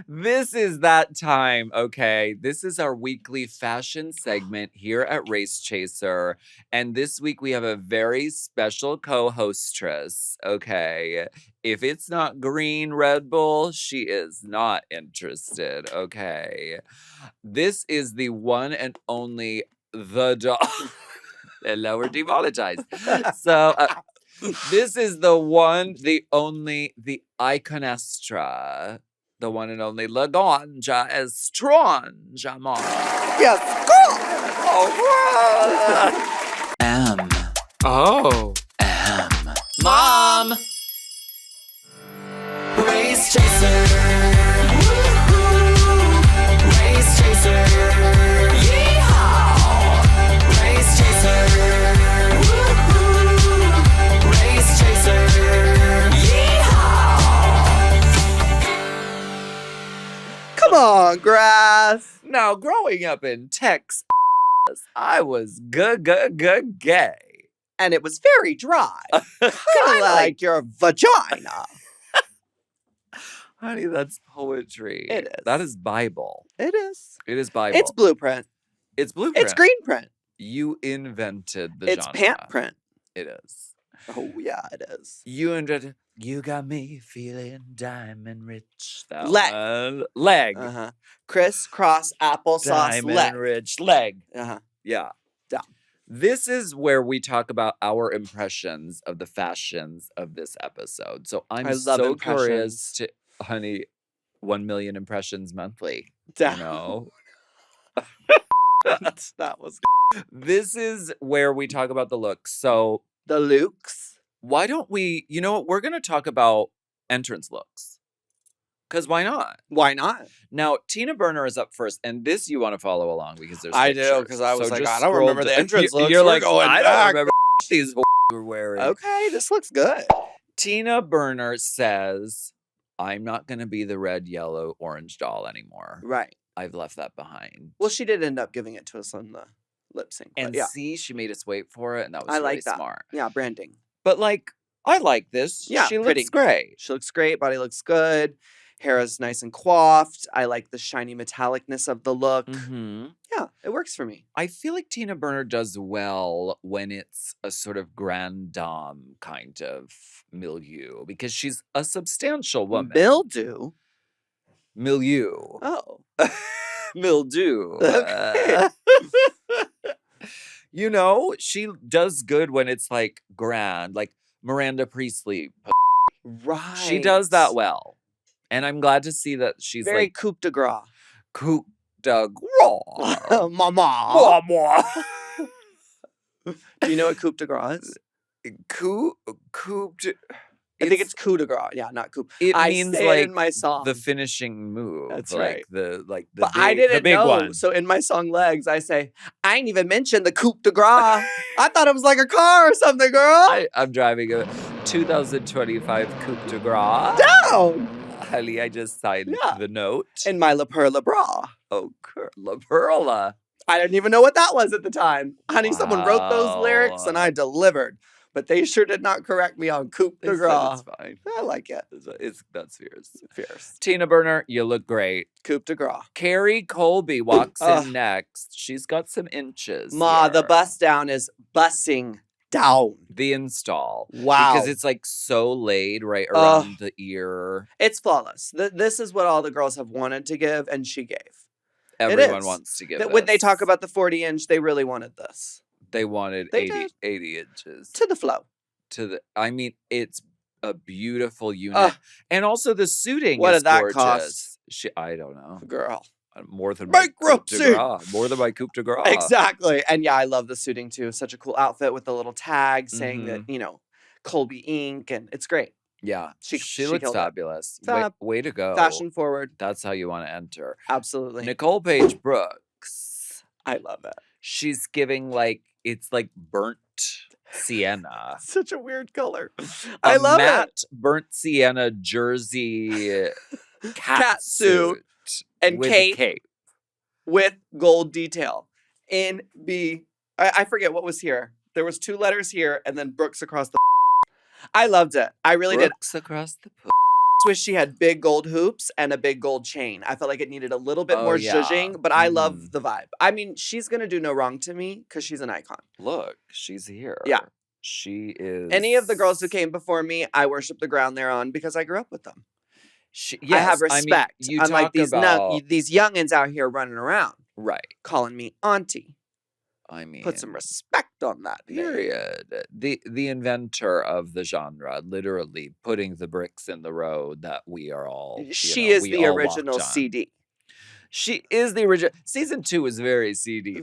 This is that time, okay? This is our weekly fashion segment here at Race Chaser. And this week we have a very special co-hostess, okay? If it's not green Red Bull, she is not interested, okay? This is the one and only The Dog. Hello, we're demonetized. So... this is the one, the only, the Iconestra. The one and only Laganja Estranja, Mom. Yes, Oh, M. Oh. M. Mom! Race Chaser. Woo-hoo. Race Chaser. Yeehaw. Race Chaser. Woo-hoo. Race Chaser. come on, grass. Now, growing up in Texas, I was gay. And it was very dry. Kind of like your vagina. Honey, that's poetry. It is. That is Bible. It is. It is Bible. It's blueprint. It's blueprint. It's green print. You invented the It's genre. pant print. It is. Oh, yeah, it is. You invented. You got me feeling diamond rich. That Leg. one. Leg. Uh-huh. Crisscross applesauce Diamond leg. rich leg. Uh-huh. Yeah. Yeah. This is where we talk about our impressions of the fashions of this episode. So I'm I love so impressions. curious to, honey, 1 million impressions monthly. Down. You know? That was This is where we talk about the looks. So the Lukes. why don't we, you know what? We're going to talk about entrance looks. Because why not? Why not? Now, Tina Burner is up first, and this you want to follow along because there's I do, pictures. 'cause I was So like, just I don't scroll remember the down. entrance looks. You're We're like, going I back." don't remember these were wearing. Okay, this looks good. Tina Burner says, I'm not going to be the red, yellow, orange doll anymore. Right. I've left that behind. Well, she did end up giving it to us on the lip sync. but And yeah, see, she made us wait for it, and that was I really like that. smart. Yeah, branding. But like, I like this. Yeah, she pretty. looks great. She looks great. Body looks good. Hair is nice and coiffed. I like the shiny metallicness of the look. Mm-hmm. Yeah, it works for me. I feel like Tina Burner does well when it's a sort of grand dame kind of milieu because she's a substantial woman. Mildew. Milieu. Oh. Mildew. Okay. You know, she does good when it's like grand, like Miranda Priestley. Right. She does that well. And I'm glad to see that she's Very like coup de grace. coup de grace. Mama. Mama. Do you know what coup de grace is? Coup de... I think it's coup de grace. Yeah, not coup. It I means say like it in my song. the finishing move. That's like right. The But big, I didn't the big know. one. So in my song Legs, I say, I ain't even mentioned the coup de grace. I thought it was like a car or something, girl. I'm driving a 2025 Coupe de Gras. Down. Honey, I just signed Yeah. the note. In my La Perla bra. Oh, La Perla. I didn't even know what that was at the time. Honey, someone wrote those lyrics and Wow. I delivered. But they sure did not correct me on coup They de said grace. it's fine. I like it. That's fierce. Fierce. Tina Burner, you look great. Coup de grace. Kerri Colby walks Ugh. in next. She's got some inches. Ma, the here. bust down is bussing down. The install. Wow. Because it's like so laid right around the ear. It's flawless. This is what all the girls have wanted to give, and she gave. Everyone is. wants to give That when they this. talk about the 40-inch, they really wanted this. They wanted They 80, did. 80 inches. To the flow. I mean, it's a beautiful unit. And also the suiting What is did that gorgeous. cost? I don't know. Girl. More than my Coupe de Bankruptcy! Gras. More than my Coupe de Gras. Exactly. And yeah, I love the suiting too. Such a cool outfit with the little tag saying Mm-hmm. that, Colby Inc. And it's great. Yeah. She looks killed it. fabulous. Fab. Way to go. Fashion forward. That's how you want to enter. Absolutely. Nicole Paige Brooks. I love it. She's giving it's like burnt sienna. Such a weird color. A I love matte burnt sienna jersey Cat suit and with cape. a cape. With gold detail. I forget what was here. There was 2 letters here and then Brooks across the. I loved it. I really did. Brooks across the wish she had big gold hoops and a big gold chain. I felt like it needed a little bit Oh, more yeah. zhuzhing, but I Mhm. love the vibe. I mean, she's gonna do no wrong to me because she's an icon. Look, she's here. Yeah. She is. Any of the girls who came before me, I worship the ground they're on because I grew up with them. Yes, I have respect. you unlike talk these about these youngins out here running around right. calling me auntie. I mean, Put some respect on that name. period. The inventor of the genre, literally putting the bricks in the road that we are all. She is we the all original walked on. CD. She is the original. Season 2 is very CD.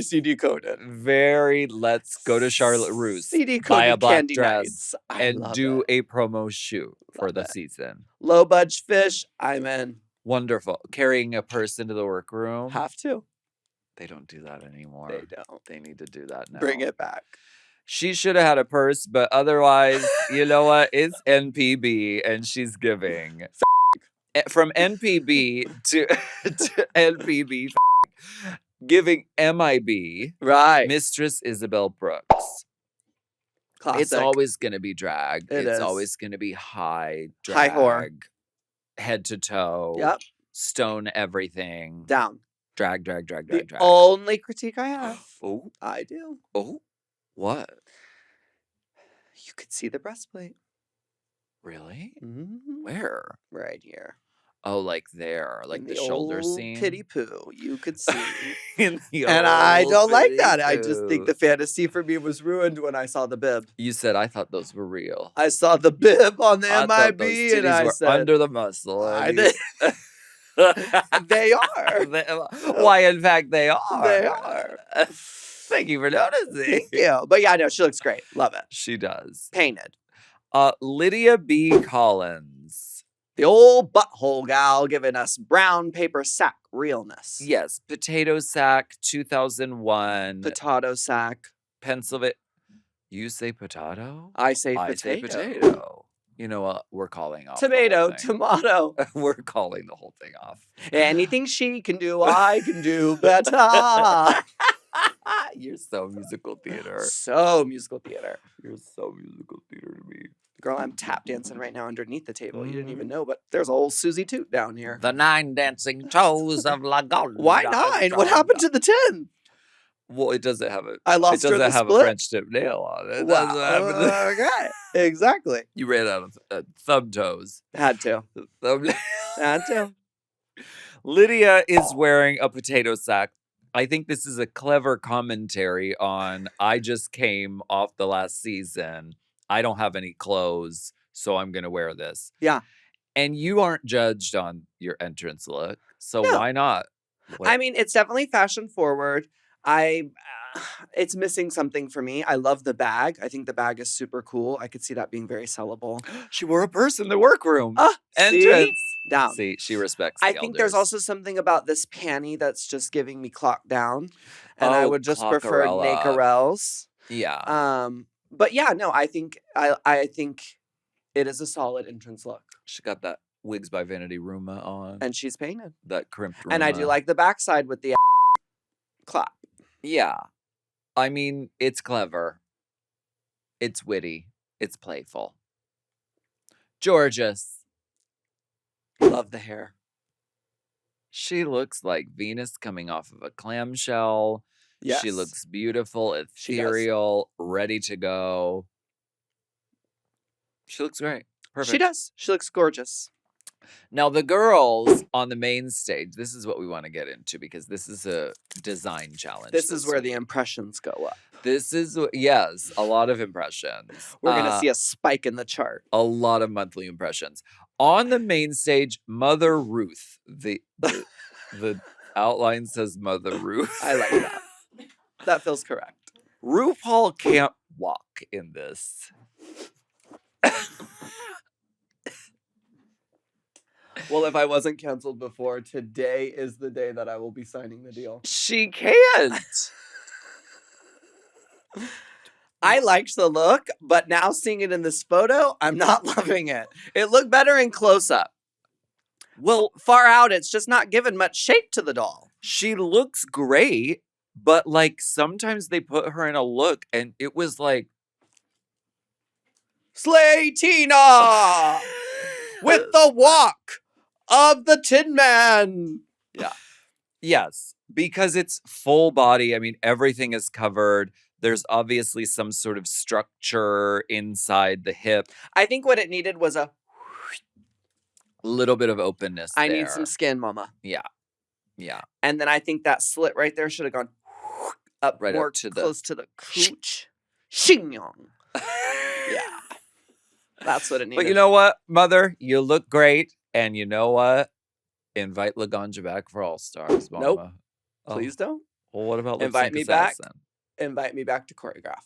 CD coded. Very. Let's go to Charlotte Russe, CD buy a coded black candy dress, nights. I and love do it. a promo shoot for Love the it. season. Low budge fish. I'm in. Wonderful. Carrying a purse into the workroom. Have to. They don't do that anymore. They don't. They need to do that now. Bring it back. She should have had a purse, but otherwise, you know what? It's NPB and she's giving. From NPB to NPB, giving MIB, Right. Mistress Isabelle Brooks. Classic. It's always going to be drag. It It's is. always going to be high drag. High whore. Head to toe. Yep. Stone everything. Down. Drag. The only critique I have. Oh, I do. oh. What? You could see the breastplate. Really? Mhm. Where? Right here. Oh, like there, like In the shoulder old scene. Kitty poo. You could see. In the And I old don't like bitty that. I just think poo. the fantasy for me was ruined when I saw the bib. You said I thought those were real. I saw the bib on the I thought MIB those and titties I were said, under the muscle. I and did. you- They are. Why, in fact, they are. They are. Thank you for noticing. Thank you. But yeah, no, she looks great. Love it. She does. Painted. Lydia B Kollins. The old butthole gal giving us brown paper sack realness. Yes, Potato Sack 2001. Potato sack. Pennsylvania. You say potato? I say I say potato. potato. You know what? We're calling off. the whole Tomato. thing. Tomato. We're calling the whole thing off. Anything she can do, I can do better. You're so musical theater. So musical theater. You're so musical theater to me. Girl, I'm tap dancing right now underneath the table. You didn't even know, but there's a whole Susie Toot down here. The 9 dancing toes of Laganja. Why 9? What happened to the 10? Well, it doesn't have a. I lost It her at doesn't the have split. a French tip nail on it. Wow. That's what happened to- Okay. Exactly. You ran out of thumb toes. Had to. Thumb- Had to. Lydia is wearing a potato sack. I think this is a clever commentary on I just came off the last season. I don't have any clothes, so I'm going to wear this. Yeah. And you aren't judged on your entrance look, so No. why not? I mean, it's definitely fashion forward. It's missing something for me. I love the bag. I think the bag is super cool. I could see that being very sellable. She wore a purse in the workroom. Ah, Entrance. see? Down. See, she respects I the think there's elders. also something about this panty that's just giving me clock down. And I Oh, would just prefer clockerella. Nakerels. Yeah. But yeah, no, I think it is a solid entrance look. She got that Wigs by Vanity Ruma on. And she's painted. that crimped And I do Ruma. like the backside with the clap. Yeah. I mean, it's clever. It's witty. It's playful. Jorgeous. Love the hair. She looks like Venus coming off of a clamshell. Yes. She looks beautiful, She does. ethereal, ready to go. She looks great. Perfect. She does. She looks gorgeous. Now, the girls on the main stage, this is what we want to get into because this is a design challenge. This is where the week. impressions go up. This is, yes, a lot of impressions. We're going to see a spike in the chart. A lot of monthly impressions. On the main stage, Mother Ruth. The outline says Mother Ruth. I like that. That feels correct. RuPaul can't walk in this. Well, if I wasn't canceled before, today is the day that I will be signing the deal. She can't. I liked the look, but now seeing it in this photo, I'm not loving it. It looked better in close up. Well, far out, it's just not giving much shape to the doll. She looks great, but like sometimes they put her in a look and it was like, Slay Tina! with the walk of the Tin Man. Yes, because it's full body. I mean, everything is covered. There's obviously some sort of structure inside the hip. I think what it needed was a Little bit of openness I there. need some skin, mama. Yeah. And then I think that slit right there should have gone up Right more up to the- close to the cooch. Shing-yong. Yeah. That's what it needed. But you know what, Mother? You look great. And you know what? Invite Laganja back for All Stars, Mama. Nope. Oh, Please don't. well, what about Invite Lip me Sync back. Assassin? Invite me back to choreograph.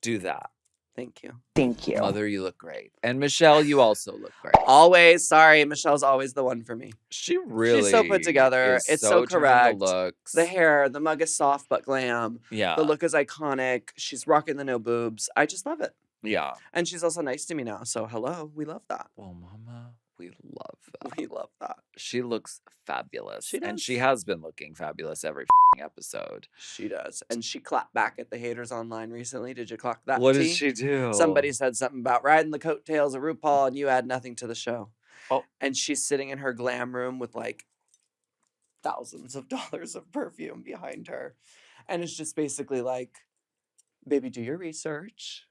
Do that. Thank you. Thank you. Mother, you look great. And Michelle, you also look great. Always. Sorry, Michelle's always the one for me. She really She's so put together. is It's so turn the correct. looks. The hair, the mug is soft but glam. Yeah. The look is iconic. She's rocking the no boobs. I just love it. Yeah. And she's also nice to me now. So hello, we love that. Well, Mama, we love that. We love that. She looks fabulous. She And does. she has been looking fabulous every episode. She does. And she clapped back at the haters online recently. Did you clock that? What did T? she do? Somebody said something about riding the coattails of RuPaul and you add nothing to the show. Oh. And she's sitting in her glam room with like thousands of dollars of perfume behind her. And it's just basically like, baby, do your research.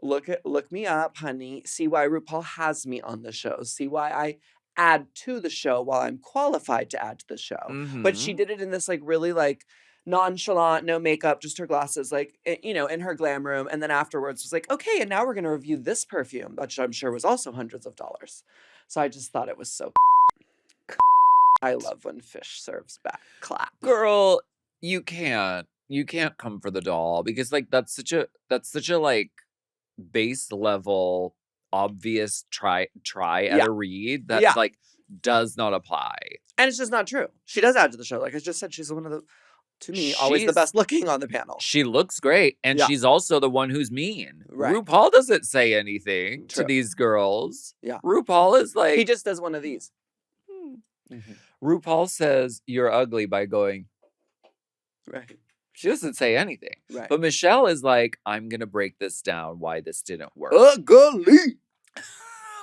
Look me up, honey. See why RuPaul has me on the show. See why I add to the show while I'm qualified to add to the show. But she Mhm. did it in this like really like nonchalant, no makeup, just her glasses, like in her glam room. And then afterwards was like, okay, and now we're gonna review this perfume, which I'm sure was also hundreds of dollars. So I just thought it was so. I love when fish serves back. Clap. Girl, you can't come for the doll because like that's such a like base level obvious try at Yeah. a read that Yeah. like does not apply. And it's just not true. She does add to the show. Like I just said, she's one of the, to me, always the She's- best looking on the panel. She looks great and Yeah. she's also the one who's mean. Right. RuPaul doesn't say anything to True. these girls. Yeah. RuPaul is like He just does one of these. RuPaul says you're ugly by going. Right. She doesn't say anything. Right. But Michelle is like, I'm gonna break this down why this didn't work. Ugly.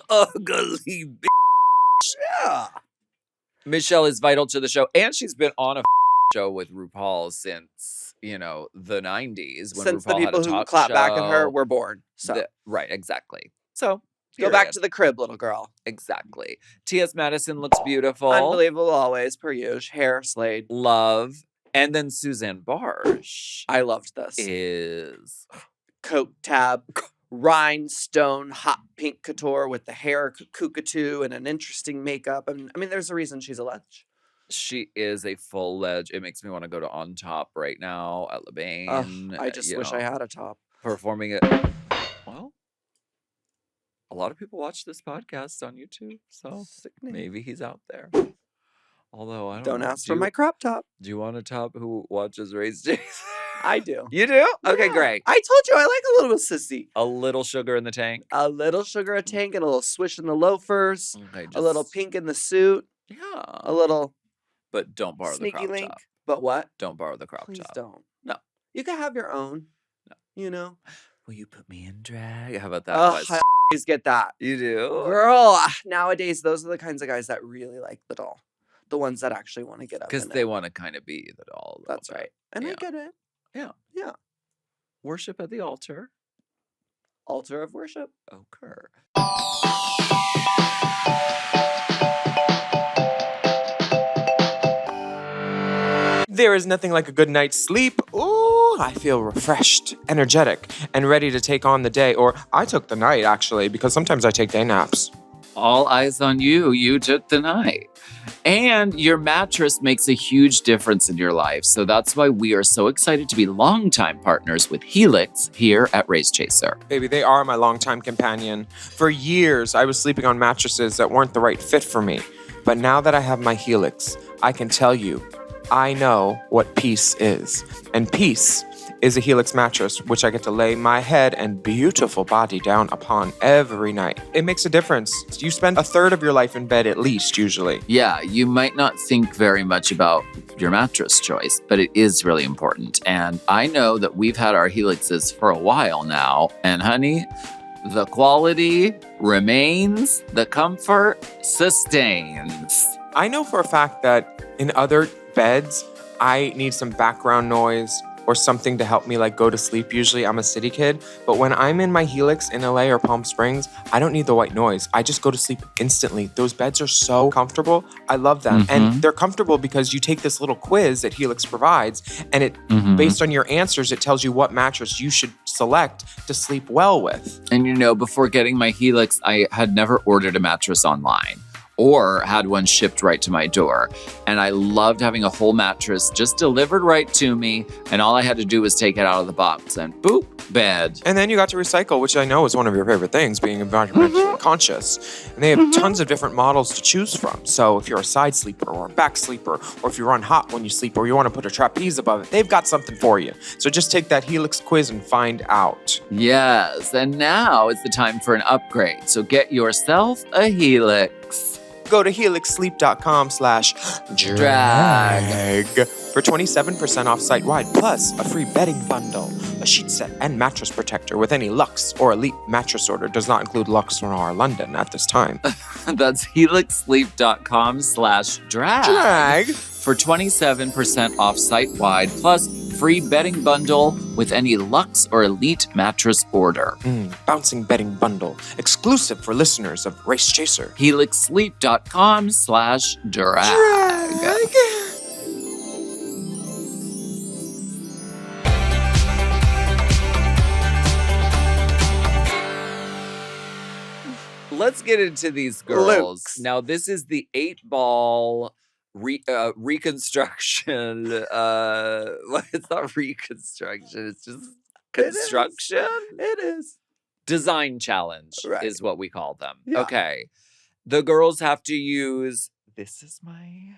Ugly Yeah. Michelle is vital to the show, and she's been on a show with RuPaul since the 90s when Since RuPaul the people had a who talk clap back at her show. were born. So Right, exactly. So go back period. to the crib, little girl. exactly. T.S. Madison looks beautiful. Unbelievable always, per usual. Hair slayed. Love, and then Susanne Bartsch I loved this. is Coat tab, rhinestone, hot pink couture with the hair cuckoo and an interesting makeup. I mean, there's a reason she's a ledge. she is a full ledge. It makes me want to go to On Top right now at LeBain. I just wish I had a top. performing it. Well, a lot of people watch this podcast on YouTube, so Sickening. maybe he's out there. Although I don't Don't know. ask for my crop top. Do you want a top who watches Race Days? I do. You do? Okay, Yeah. great. I told you I like a little sissy. A little sugar in the tank. A little sugar a tank and a little swish in the loafers. Okay, A little just- pink in the suit. Yeah. A little But don't borrow the sneaky crop link. top. But what? Don't borrow the crop Please top. don't. No. You can have your own. No. You know? Will you put me in drag? How about that? Oh, Wes? I always get that. You do? Girl, nowadays, those are the kinds of guys that really like the doll. The ones that actually want to get up. Because in they it. want to kind of be the doll. a little That's bit. right. And I Yeah. get it. Worship at the altar. Altar of worship. Occur. There is nothing like a good night's sleep. Ooh, I feel refreshed, energetic, and ready to take on the day. Or I took the night, actually, because sometimes I take day naps. All eyes on you. You took the night. And your mattress makes a huge difference in your life. So that's why we are so excited to be longtime partners with Helix here at Race Chaser. Baby, they are my longtime companion. For years, I was sleeping on mattresses that weren't the right fit for me. But now that I have my Helix, I can tell you, I know what peace is. And peace is a Helix mattress, which I get to lay my head and beautiful body down upon every night. It makes a difference. You spend a third of your life in bed at least, usually. Yeah, you might not think very much about your mattress choice, but it is really important. And I know that we've had our Helixes for a while now. And honey, The quality remains, the comfort sustains. I know for a fact that in other beds, I need some background noise or something to help me like go to sleep. Usually I'm a city kid, but when I'm in my Helix in LA or Palm Springs, I don't need the white noise. I just go to sleep instantly. Those beds are so comfortable. I love them. And they're comfortable because you take this little quiz that Helix provides, and it based on your answers, it tells you what mattress you should select to sleep well with. And before getting my Helix, I had never ordered a mattress online or had one shipped right to my door. And I loved having a whole mattress just delivered right to me. And all I had to do was take it out of the box and boop, bed. And then you got to recycle, which I know is one of your favorite things, being environmentally conscious. And they have tons of different models to choose from. So if you're a side sleeper or a back sleeper, or if you run hot when you sleep, or you want to put a trapeze above it, they've got something for you. So just take that Helix quiz and find out. Yes, and now it's the time for an upgrade. So get yourself a Helix. Go to helixsleep.com/drag for 27% off site-wide, plus a free bedding bundle, a sheet set, and mattress protector with any Luxe or Elite mattress order. Does not include Luxe or London at this time. That's helixsleep.com/drag for 27% off site-wide, plus free bedding bundle with any Luxe or Elite mattress order. Bouncing bedding bundle, exclusive for listeners of Race Chaser. helixsleep.com/drag. Let's get into these girls. Lukes. Now, this is the 8 Ball reconstruction. It's not reconstruction. It's just construction. It is. Design challenge Right. is what we call them. Yeah. Okay. The girls have to use, this is my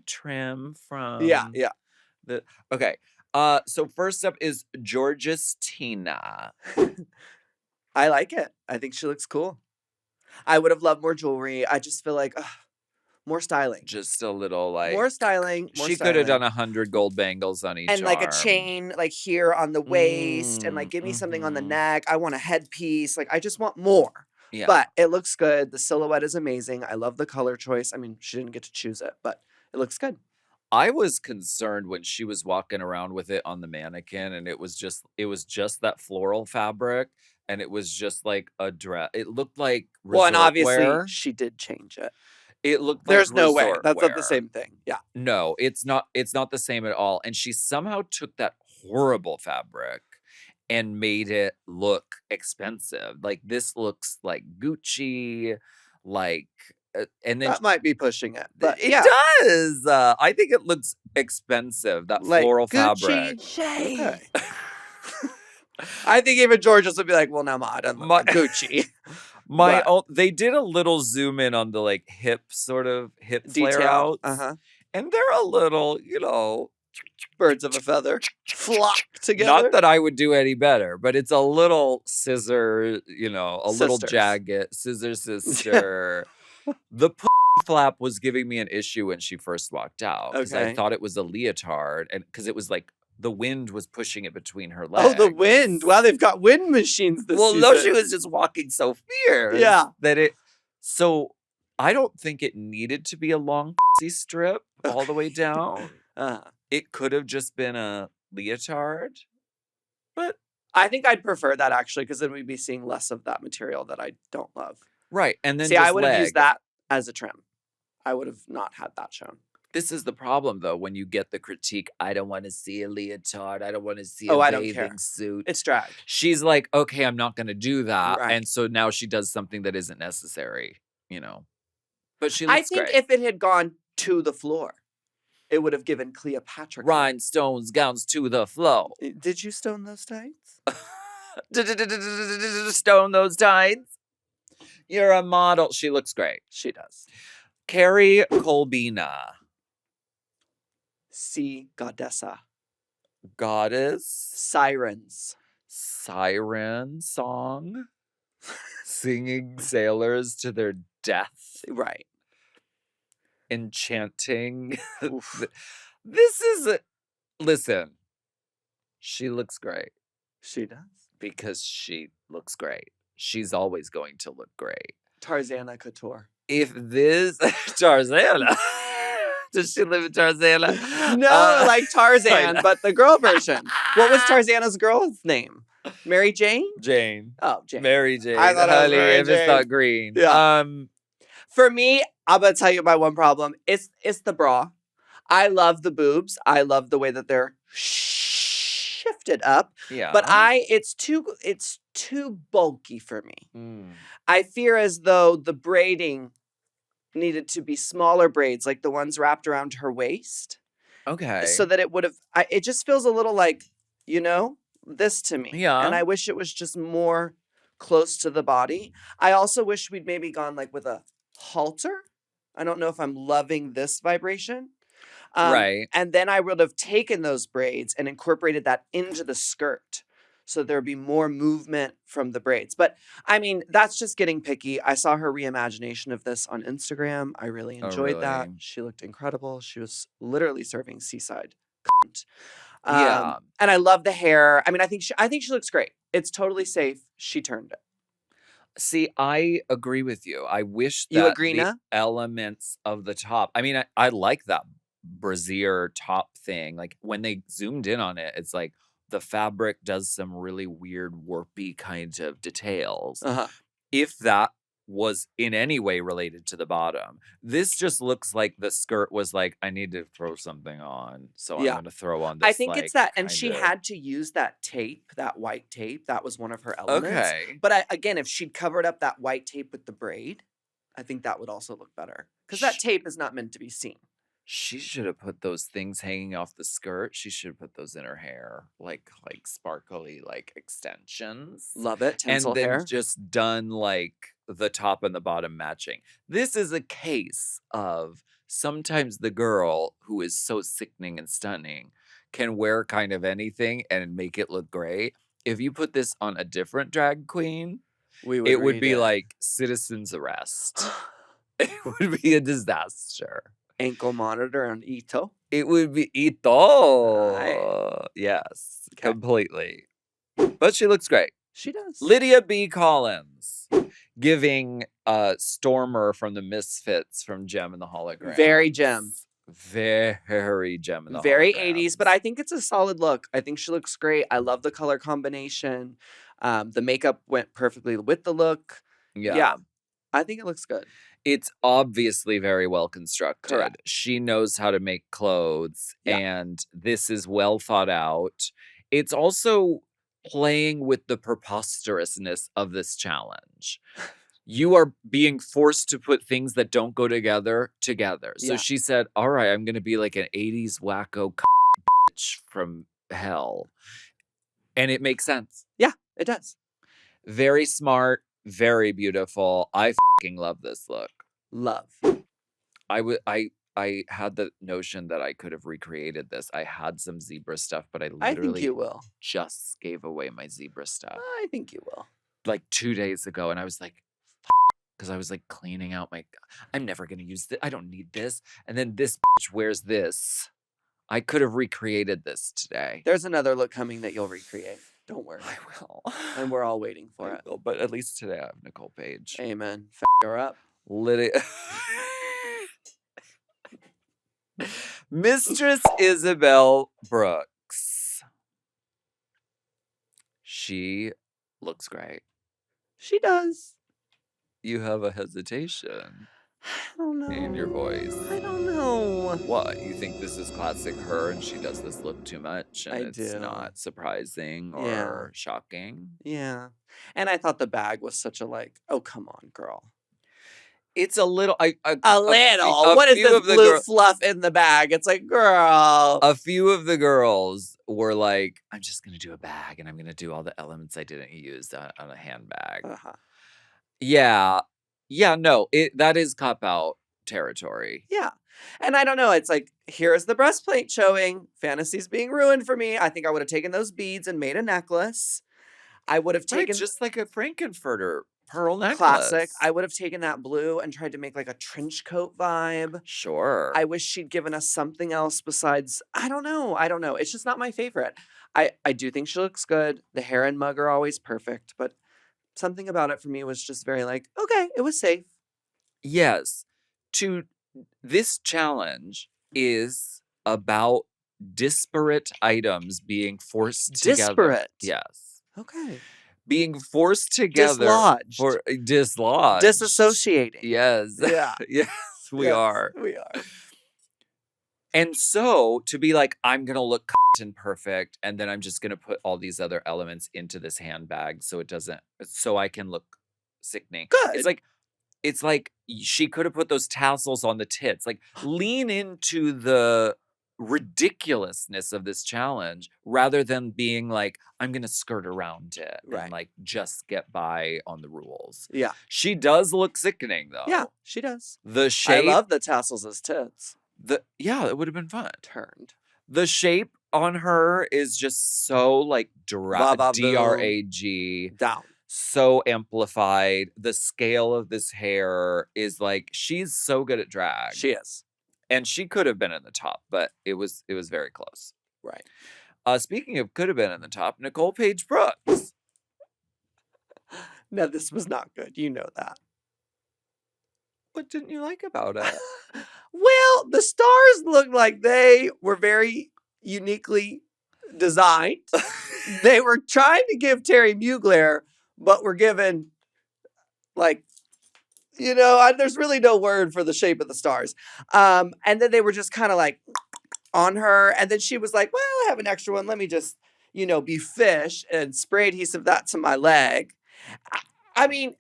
trim from. Yeah. Okay. So first up is Jorgeous Tina. I like it. I think she looks cool. I would have loved more jewelry. I just feel like more styling. Just a little like. More styling. She could have done 100 gold bangles on each and like a arm. chain like here on the waist and like give me something on the neck. I want a headpiece. Like I just want more. Yeah. But it looks good. The silhouette is amazing. I love the color choice. I mean, she didn't get to choose it, but it looks good. I was concerned when she was walking around with it on the mannequin, and it was just that floral fabric, and it was just like a dress. It looked like resort and obviously wear. she did change it. It looked like There's no way. resort That's not wear. the same thing. Yeah. No, it's not. It's not the same at all. And she somehow took that horrible fabric and made it look expensive. Like this looks like Gucci, like. And then That might be pushing it. But it yeah. does. I think it looks expensive. That Like floral Gucci fabric. shade. Okay. I think even Jorgeous would be like, well, now Ma, I don't look like Gucci. They did a little zoom in on the like hip flare Detail. outs. And they're a little, Birds of a feather. Flock together. not that I would do any better, but it's a little scissor, little Sisters. jagged scissor sister. The flap was giving me an issue when she first walked out because I Okay. thought it was a leotard, and because it was like the wind was pushing it between her Oh, legs. the wind. Wow, they've got wind machines this season. no, she was just walking so fierce. Yeah. So I don't think it needed to be a long strip all the way down. It could have just been a leotard. But I think I'd prefer that actually, because then we'd be seeing less of that material that I don't love. right. And then See, just I would have leg. used that as a trim. I would have not had that shown. This is the problem, though, when you get the critique, I don't want to see a leotard. I don't want to see Oh, a I don't care. bathing suit. It's drag. She's like, okay, I'm not going to do that. Right. And so now she does something that isn't necessary, But she I looks think great. if it had gone to the floor, it would have given Cleopatra. Rhinestones, gowns to the flow. Did you stone those tights? Stone those tights. You're a model. She looks great. She does. Kerri Colby. Sea goddessa. Goddess. Sirens. Siren song. Singing sailors to their death. Right. Enchanting. Oof. This is listen. She looks great. She does. because she looks great. She's always going to look great. Tarzana Couture. If this Tarzana, does she live in Tarzana? No, like Tarzan, know. but the girl version. What was Tarzana's girl's name? Mary Jane? Jane? Oh, Jane. Mary Jane. I thought it was honey, Mary if it's Jane. not green. Yeah. For me, I'm gonna tell you my one problem. It's the bra. I love the boobs. I love the way that they're shifted up. Yeah. But it's too bulky for me. Mm. I fear as though the braiding needed to be smaller braids, like the ones wrapped around her waist, Okay. so that it would have. It just feels a little like, this to me. Yeah. And I wish it was just more close to the body. I also wish we'd maybe gone like with a halter. I don't know if I'm loving this vibration. Right. And then I would have taken those braids and incorporated that into the skirt, so there'd be more movement from the braids. But I mean, that's just getting picky. I saw her reimagination of this on Instagram. I really enjoyed that. really? She looked incredible. She was literally serving seaside. Yeah. And I love the hair. I mean, I think she looks great. It's totally safe. She turned it. See, I agree with you. I wish that You agree, the Na? elements of the top. I mean, I like that brassiere top thing. Like when they zoomed in on it, it's like the fabric does some really weird warpy kind of details. Uh-huh. If that was in any way related to the bottom, this just looks like the skirt was like, I need to throw something on, so Yeah. I'm going to throw on this. I think it's that, and she kinda- had to use that tape, that white tape. That was one of her elements. Okay. But again, if she'd covered up that white tape with the braid, I think that would also look better. Because that tape is not meant to be seen. She should have put those things hanging off the skirt. She should have put those in her hair, like sparkly, like extensions. Love it. Tinsel and then hair. just done like the top and the bottom matching. This is a case of sometimes the girl who is so sickening and stunning can wear kind of anything and make it look great. If you put this on a different drag queen, it would read be it. like citizen's arrest. It would be a disaster. Ankle monitor on Ito. It would be Ito. Aye. Yes, 'Kay. completely. But she looks great. She does. Lydia B Kollins giving Stormer from the Misfits from Gem and the Hologram. Very Gem. Very Gem and the Very Holograms. 80s, but I think it's a solid look. I think she looks great. I love the color combination. The makeup went perfectly with the look. Yeah. I think it looks good. It's obviously very well constructed. Correct. She knows how to make clothes, Yeah. and this is well thought out. It's also playing with the preposterousness of this challenge. You are being forced to put things that don't go together. So Yeah. she said, all right, I'm going to be like an 80s wacko bitch from hell. And it makes sense. It does. Very smart, very beautiful. I fucking love this look. Love. I had the notion that I could have recreated this. I had some zebra stuff, but I I think literally you will. just gave away my zebra stuff I think you will. like 2 days ago, and I was like, because I was like cleaning out I'm never gonna use this. I don't need this. And then this bitch wears this. I could have recreated this today. There's another look coming that you'll recreate. Don't worry. I will. And we're all waiting for I it. will, but at least today I have Nicole Paige. Amen. Her up. Lydia. Mistress Isabelle Brooks. She looks great. She does. You have a hesitation I don't know. in your voice. I don't know. What? You think this is classic her and she does this look too much and I it's do. not surprising or Yeah. shocking? Yeah. And I thought the bag was such a oh, come on, girl. It's a little. A little. What is few this of the blue girl- fluff in the bag? It's like, girl. A few of the girls were like, I'm just going to do a bag and I'm going to do all the elements I didn't use on a handbag. Uh-huh. Yeah. Yeah, no, that is cop-out territory. Yeah. And I don't know. It's like, here's the breastplate showing. Fantasy's being ruined for me. I think I would have taken those beads and made a necklace. I would have Right, taken just like a Frankenfurter pearl necklace. Classic. I would have taken that blue and tried to make like a trench coat vibe. Sure. I wish she'd given us something else besides, I don't know. It's just not my favorite. I do think she looks good. The hair and mug are always perfect, but something about it for me was just very like, okay, it was safe. Yes. This challenge is about disparate items being forced together. Disparate? Yes. Okay. Being forced together. Dislodged. Dislodged. Disassociating. Yes. Yeah. Yes, we are. We are. And so to be like, I'm going to look and perfect, and then I'm just going to put all these other elements into this handbag so I can look sickening. Good. It's like she could have put those tassels on the tits. Like, lean into the ridiculousness of this challenge rather than being like, I'm going to skirt around it and like just get by on the rules. Yeah. She does look sickening though. Yeah, she does. The shape. I love the tassels as tits. Yeah, it would have been fun. Turned. The shape on her is just so like D-R-A-G. Down. So amplified. The scale of this hair is like, she's so good at drag. She is. And she could have been in the top, but it was very close. Right. Speaking of could have been in the top, Nicole Paige Brooks. No, this was not good. You know that. What didn't you like about it? Well, the stars looked like they were very uniquely designed. They were trying to give Terry Mugler, but were given, like, there's really no word for the shape of the stars. And then they were just kind of like on her. And then she was like, well, I have an extra one. Let me just, be fish, and spray adhesive that to my leg. I mean,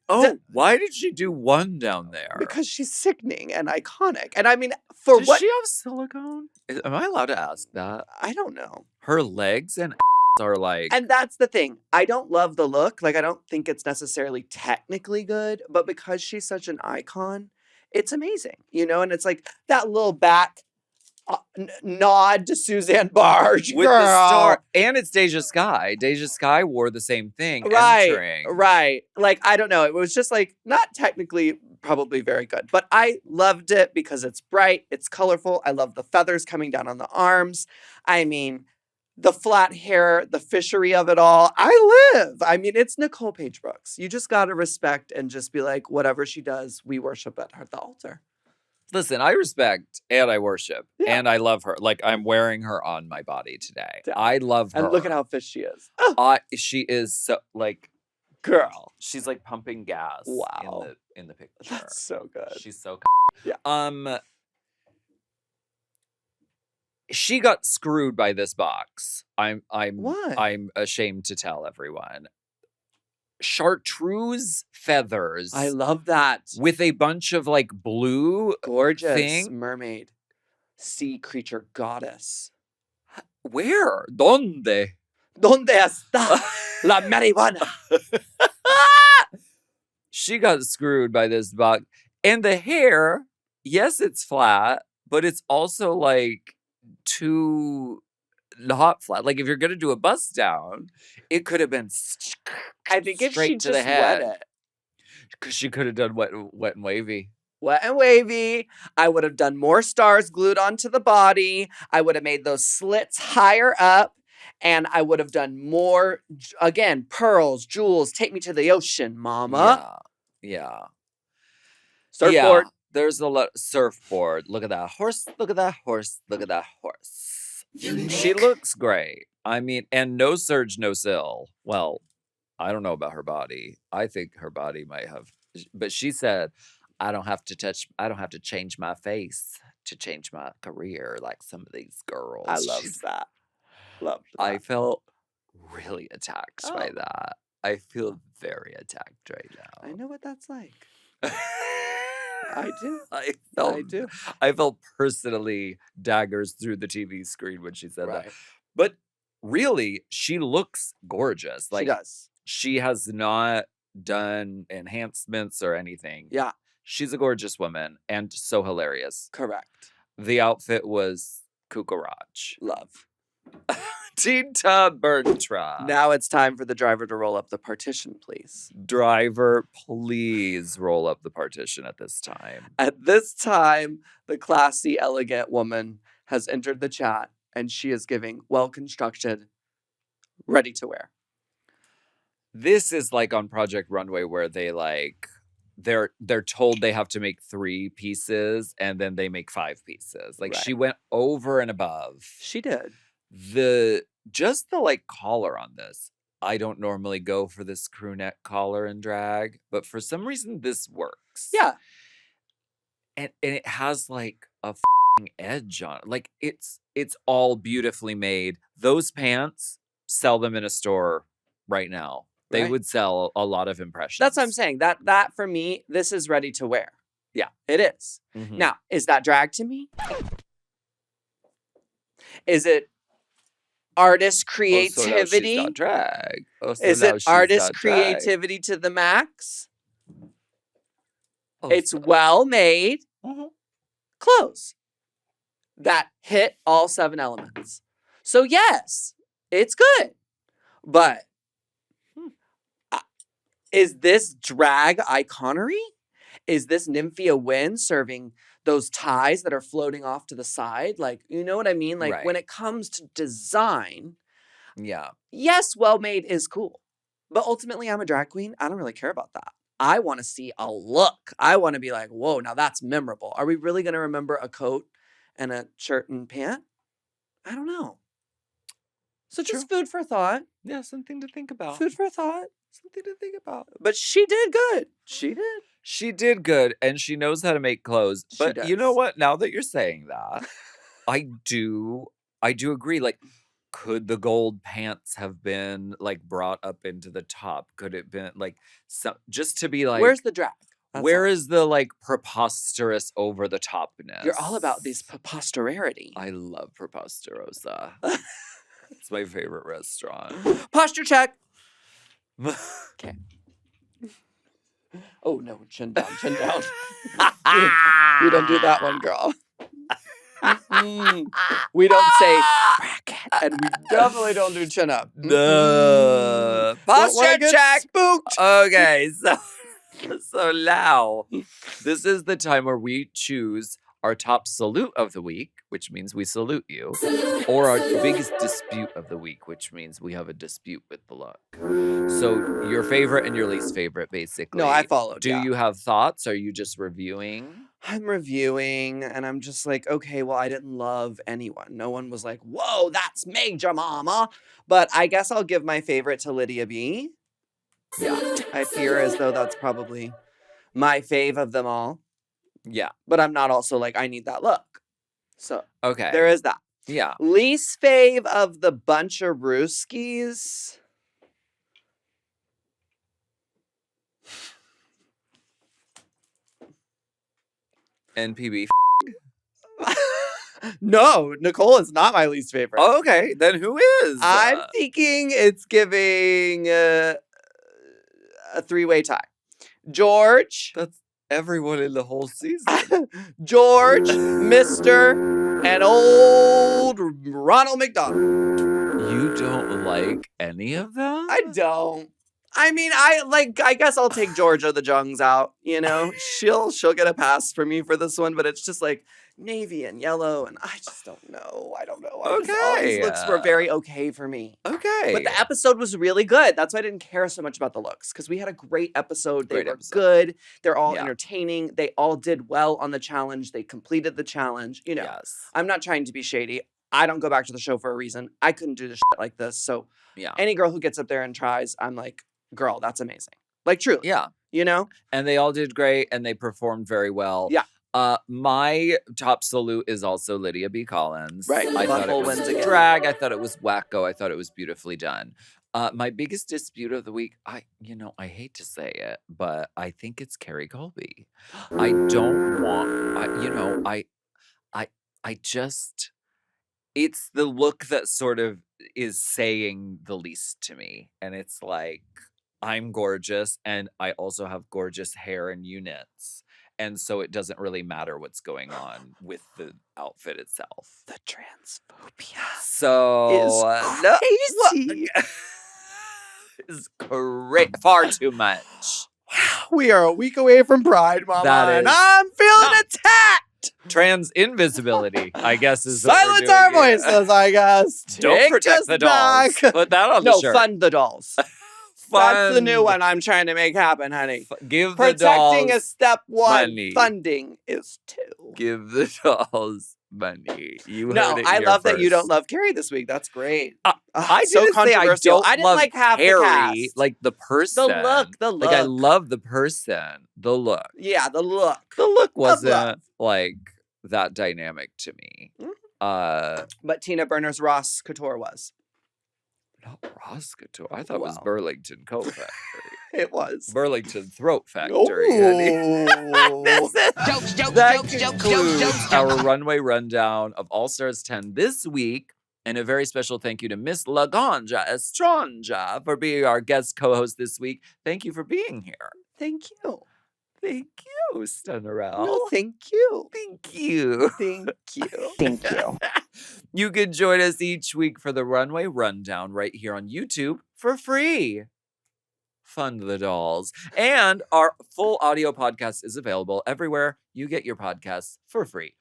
why did she do one down there? Because she's sickening and iconic. And I mean, Does she have silicone? Am I allowed to ask that? I don't know. Her legs and are like... And that's the thing. I don't love the look. Like, I don't think it's necessarily technically good, but because she's such an icon, it's amazing, And it's like that little back nod to Susanne Bartsch, with the star, and it's Deja Skye. Deja Skye wore the same thing entering. Right. Like, I don't know. It was just like not technically probably very good, but I loved it because it's bright, it's colorful. I love the feathers coming down on the arms. I mean, the flat hair, the fishery of it all. I live. I mean, it's Nicole Paige Brooks. You just got to respect and just be like, whatever she does, we worship at the altar. Listen, I respect and I worship and I love her. Like, I'm wearing her on my body today. Yeah. I love her. And look at how fish she is. She is so, like, girl. She's like pumping gas. Wow. In the picture. That's so good. She's so yeah. She got screwed by this box. What? I'm ashamed to tell everyone. Chartreuse feathers. I love that. With a bunch of like blue gorgeous mermaid sea creature goddess. Where? ¿Dónde? ¿Dónde está la marihuana? She got screwed by this box. And the hair, yes, it's flat, but it's also like too not flat. Like, if you're gonna do a bust down, it could have been I think if she to the just head. wet it. Because she could have done wet and wavy. Wet and wavy. I would have done more stars glued onto the body. I would have made those slits higher up. And I would have done more, again, pearls, jewels. Take me to the ocean, mama. Yeah. Surfboard. Yeah, there's a lot. Surfboard. Look at that horse. Look at that horse. Look at that horse. She looks great. I mean, and no surge, no sill. Well, I don't know about her body. I think her body might have, but she said, I don't have to change my face to change my career like some of these girls. I love that. Love that. I felt really attacked by that. I feel very attacked right now. I know what that's like. I do. I felt personally daggers through the TV screen when she said that. But really, she looks gorgeous. Like, she does. She has not done enhancements or anything. Yeah. She's a gorgeous woman and so hilarious. Correct. The outfit was cucaracha. Love. Tita Bertra. Now it's time for the driver to roll up the partition, please. Driver, please roll up the partition at this time. At this time, the classy, elegant woman has entered the chat and she is giving well-constructed, ready to wear. This is like on Project Runway where they like they're told they have to make 3 pieces and then they make 5 pieces. Like Right. she went over and above. She did. The like collar on this. I don't normally go for this crew neck collar in drag, but for some reason this works. Yeah. And it has like a edge on it. Like it's all beautifully made. Those pants, sell them in a store right now. They Right. would sell a lot of impressions. That's what I'm saying. That for me, this is ready to wear. Yeah. It is. Mhm. Now, is that drag to me? Is it artist Oh, so now she's creativity? got drag. Oh, so Is now it she's artist got drag. creativity to the max? Oh, It's so- well made Mhm. clothes that hit all 7 elements. So yes, it's good. But is this drag iconery? Is this Nymphia Wynn serving those ties that are floating off to the side? Like, you know what I mean? Like when Right. it comes to design, Yeah. yes, well made is cool. But ultimately, I'm a drag queen. I don't really care about that. I want to see a look. I want to be like, whoa, now that's memorable. Are we really going to remember a coat and a shirt and pant? I don't know. So just food for thought. Yeah, something to think about. Food for thought. Something to think about. But she did good. She did. She did good, and she knows how to make clothes. She But you know does. what? Now that you're saying that, I do agree. Like, could the gold pants have been like brought up into the top? Could it been like just to be like, Where's the drag? That's where all. is the like preposterous over the topness? You're all about these posterity. I love Preposterosa. It's my favorite restaurant. Posture check. Okay. Oh no, chin down, chin down. We don't do that one, girl. We don't say bracket, and we definitely don't do chin up. The Don't wanna posture get check. spooked. Okay, so now this is the time where we choose our top salute of the week, which means we salute you, or our biggest dispute of the week, which means we have a dispute with the look. So your favorite and your least favorite, basically. No, I followed. Do yeah. you have thoughts? Are you just reviewing? I'm reviewing, and I'm just like, okay, well, I didn't love anyone. No one was like, whoa, that's major, mama. But I guess I'll give my favorite to Lydia B. Yeah. I fear as though that's probably my fave of them all. Yeah. But I'm not also like, I need that look. So Okay. there is that. Yeah. Least fave of the bunch of Rooskies. NPB. No, Nicole is not my least favorite. Okay, then who is? I'm thinking it's giving a 3-way tie. George, That's everyone in the whole season. George, Mr., and old Ronald McDonald. You don't like any of them? I don't. I mean, I guess I'll take Georgia the Jungs out, you know? She'll get a pass for me for this one, but it's just like navy and yellow, and I just don't know. I don't know. All these looks were very okay for me. Okay. But the episode was really good. That's why I didn't care so much about the looks, because we had a great episode. They Great were episode. good. They're all Yeah. entertaining. They all did well on the challenge. They completed the challenge. You know, Yes. I'm not trying to be shady. I don't go back to the show for a reason. I couldn't do this shit like this. So Yeah. any girl who gets up there and tries, I'm like, girl, that's amazing. Like, truly. Yeah. You know? And they all did great and they performed very well. Yeah. My top salute is also Lydia B Kollins. Right. I thought it Butthole was wins again. drag. I thought it was wacko. I thought it was beautifully done. My biggest dispute of the week, I hate to say it, but I think it's Kerri Colby. I don't want, I just, it's the look that sort of is saying the least to me. And it's like, I'm gorgeous and I also have gorgeous hair and units. And so it doesn't really matter what's going on with the outfit itself. The transphobia So is crazy. Is great. Far too much. We are a week away from Pride, Mama, That and is I'm feeling not- attacked. Trans invisibility, I guess, is what we're Silence doing our here. voices, I guess. Don't Take protect us the dolls. back. Put that on the No, shirt. fund the dolls. That's the new one I'm trying to make happen, honey. Give the Protecting dolls is step one. money. Funding is two. Give the dolls money. You No, heard it I here love that you don't first. love Kerri this week. That's great. I so didn't say I controversial. don't I didn't love like half the Kerri, cast. like the person. The look. Like I love the person. The look. Yeah, the look. The look love. wasn't like that dynamic to me. Mhm. But Tina Burner's Ross Couture was. Not Ross Couture. I thought it was Well. Burlington Coat Factory. It was. Burlington Throat Factory. honey. Oh. That concludes our runway rundown of All Stars 10 this week. And a very special thank you to Miss Laganja Estranja for being our guest co-host this week. Thank you for being here. Thank you. Thank you, Stunnerell. No, thank you. Thank you. Thank you. Thank you. You can join us each week for the Runway Rundown right here on YouTube for free. Fund the dolls. And our full audio podcast is available everywhere you get your podcasts for free.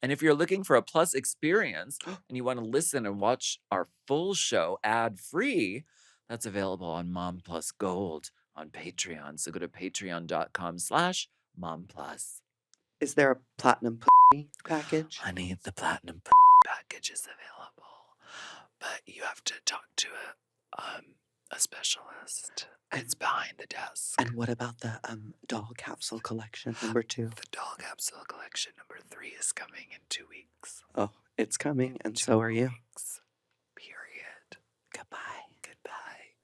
And if you're looking for a plus experience and you want to listen and watch our full show ad-free, that's available on Mom Plus Gold on Patreon. So go to patreon.com/momplus. Is there a platinum package? Honey, the platinum package is available, but you have to talk to a specialist. It's behind the desk. And what about the doll capsule collection number 2? The doll capsule collection number 3 is coming in 2 weeks. Oh, it's coming, and so are you. Period. Goodbye. Goodbye.